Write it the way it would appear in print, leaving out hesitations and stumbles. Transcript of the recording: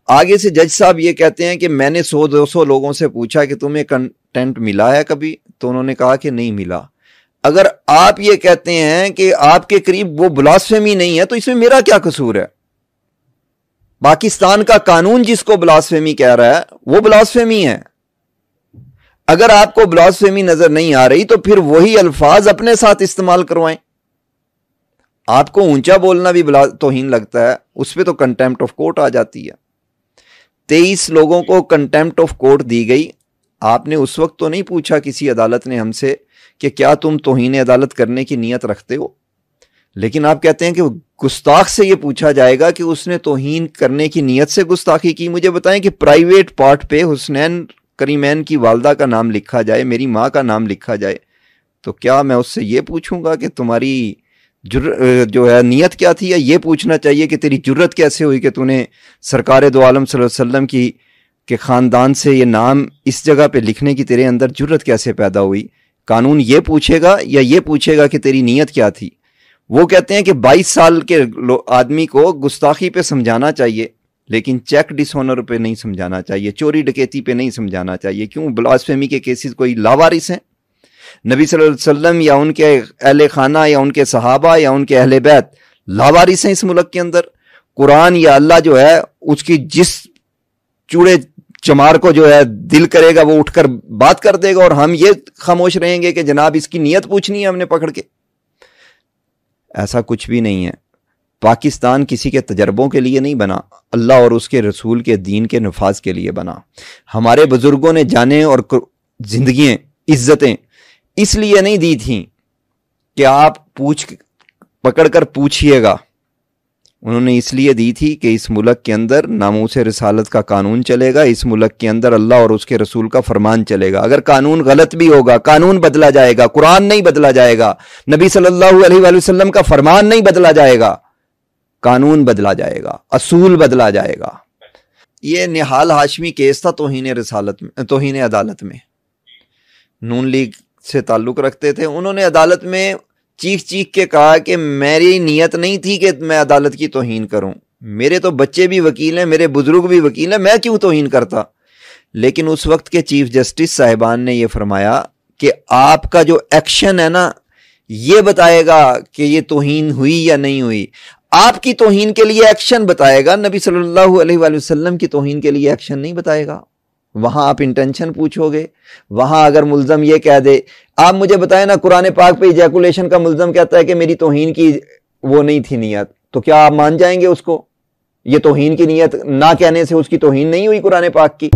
آگے سے جج صاحب یہ کہتے ہیں کہ میں نے 100-200 لوگوں سے پوچھا کہ تمہیں کنٹینٹ ملا ہے کبھی، تو انہوں نے کہا کہ نہیں ملا۔ اگر آپ یہ کہتے ہیں کہ آپ کے قریب وہ بلاسفیمی نہیں ہے تو اس میں میرا کیا قصور ہے؟ پاکستان کا قانون جس کو بلاسفیمی کہہ رہا ہے وہ بلاسفیمی ہے۔ اگر آپ کو بلاسفیمی نظر نہیں آ رہی تو پھر وہی الفاظ اپنے ساتھ استعمال کروائیں۔ آپ کو اونچا بولنا بھی توہین لگتا ہے، اس پہ تو کنٹیمپٹ آف کورٹ آ جاتی ہے۔ 23 لوگوں کو کنٹیمپٹ آف کورٹ دی گئی۔ آپ نے اس وقت تو نہیں پوچھا کسی عدالت نے ہم سے کہ کیا تم توہین عدالت کرنے کی نیت رکھتے ہو، لیکن آپ کہتے ہیں کہ گستاخ سے یہ پوچھا جائے گا کہ اس نے توہین کرنے کی نیت سے گستاخی کی۔ مجھے بتائیں کہ پرائیویٹ پارٹ پہ حسنین کریمین کی والدہ کا نام لکھا جائے، میری ماں کا نام لکھا جائے، تو کیا میں اس سے یہ پوچھوں گا کہ تمہاری جو ہے نیت کیا تھی؟ یا یہ پوچھنا چاہیے کہ تیری جرت کیسے ہوئی کہ تو نے سرکار دو عالم صلی اللہ علیہ وسلم کی کہ خاندان سے یہ نام اس جگہ پہ لکھنے کی تیرے اندر جرت کیسے پیدا ہوئی؟ قانون یہ پوچھے گا یا یہ پوچھے گا کہ تیری نیت کیا تھی؟ وہ کہتے ہیں کہ 22 سال کے آدمی کو گستاخی پہ سمجھانا چاہیے لیکن چیک ڈس آنر پہ نہیں سمجھانا چاہیے، چوری ڈکیتی پہ نہیں سمجھانا چاہیے۔ کیوں؟ بلاسفیمی کے کیسز کوئی لاوارث ہیں؟ نبی صلی اللہ علیہ وسلم یا ان کے اہل خانہ یا ان کے صحابہ یا ان کے اہل بیت لاوارث ہیں اس ملک کے اندر؟ قرآن یا اللہ جو ہے اس کی جس چوڑے چمار کو جو ہے دل کرے گا وہ اٹھ کر بات کر دے گا، اور ہم یہ خاموش رہیں گے کہ جناب اس کی نیت پوچھنی ہے ہم نے پکڑ کے؟ ایسا کچھ بھی نہیں ہے۔ پاکستان کسی کے تجربوں کے لیے نہیں بنا، اللہ اور اس کے رسول کے دین کے نفاذ کے لیے بنا۔ ہمارے بزرگوں نے جانیں اور زندگیاں، عزتیں اس لیے نہیں دی تھیں کہ آپ پکڑ کر پوچھئے گا، انہوں نے اس لیے دی تھی کہ اس ملک کے اندر ناموس رسالت کا قانون چلے گا، اس ملک کے اندر اللہ اور اس کے رسول کا فرمان چلے گا۔ اگر قانون غلط بھی ہوگا، قانون بدلا جائے گا، قرآن نہیں بدلا جائے گا، نبی صلی اللہ علیہ وآلہ وسلم کا فرمان نہیں بدلا جائے گا، قانون بدلا جائے گا، اصول بدلا جائے گا۔ یہ نہال ہاشمی کیس تھا توہین عدالت میں، نون لیگ سے تعلق رکھتے تھے، انہوں نے عدالت میں چیخ کے کہا کہ میری نیت نہیں تھی کہ میں عدالت کی توہین کروں، میرے تو بچے بھی وکیل ہیں، میرے بزرگ بھی وکیل ہیں، میں کیوں توہین کرتا؟ لیکن اس وقت کے چیف جسٹس صاحبان نے یہ فرمایا کہ آپ کا جو ایکشن ہے نا یہ بتائے گا کہ یہ توہین ہوئی یا نہیں ہوئی۔ آپ کی توہین کے لیے ایکشن بتائے گا، نبی صلی اللہ علیہ وآلہ وسلم کی توہین کے لیے ایکشن نہیں بتائے گا۔ وہاں آپ انٹینشن پوچھو گے، وہاں اگر ملزم یہ کہہ دے، آپ مجھے بتائیں نا قرآن پاک پہ ایجیکولیشن کا ملزم کہتا ہے کہ میری توہین کی وہ نہیں تھی نیت، تو کیا آپ مان جائیں گے اس کو؟ یہ توہین کی نیت نہ کہنے سے اس کی توہین نہیں ہوئی قرآن پاک کی؟